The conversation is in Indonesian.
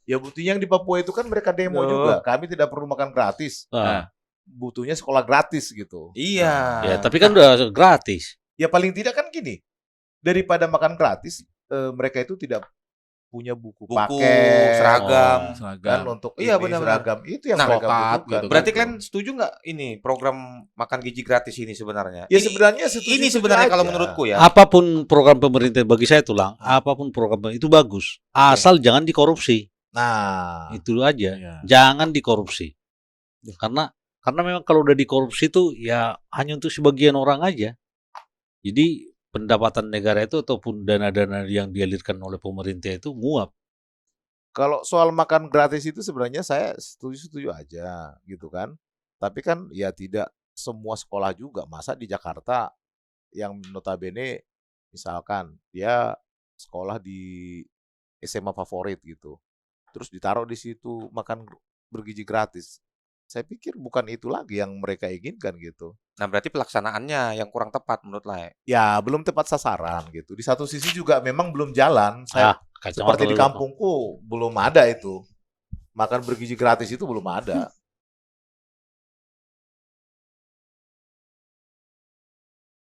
Ya buktinya yang di Papua itu kan mereka demo juga. Kami tidak perlu makan gratis. Butuhnya sekolah gratis gitu. Iya. Ya, tapi kan udah gratis. Ya paling tidak kan gini. Daripada makan gratis, mereka itu tidak punya buku paket, seragam kan untuk iya, ini benar-benar. seragam itu yang Nah, mereka butuhkan. gitu. Berarti gitu. kalian setuju nggak ini program makan gizi gratis ini sebenarnya? Ya sebenarnya ini sebenarnya kalau menurutku ya. Apapun program pemerintah bagi saya Tulang, apapun program itu bagus. Asal jangan dikorupsi. Nah, Itu aja. Jangan dikorupsi. Karena memang kalau udah dikorupsi itu ya hanya untuk sebagian orang aja. Jadi pendapatan negara itu ataupun dana-dana yang dialirkan oleh pemerintah itu nguap. kalau soal makan gratis itu sebenarnya saya setuju aja gitu kan. Tapi kan ya tidak semua sekolah juga. Masa di Jakarta yang notabene misalkan dia sekolah di SMA favorit gitu. Terus ditaruh di situ makan bergizi gratis. Saya pikir bukan itu lagi yang mereka inginkan gitu. Nah, berarti pelaksanaannya yang kurang tepat menurut Lai. Ya, belum tepat sasaran gitu. Di satu sisi juga memang belum jalan. Saya seperti di kampungku belum ada itu. Makan bergizi gratis itu belum ada.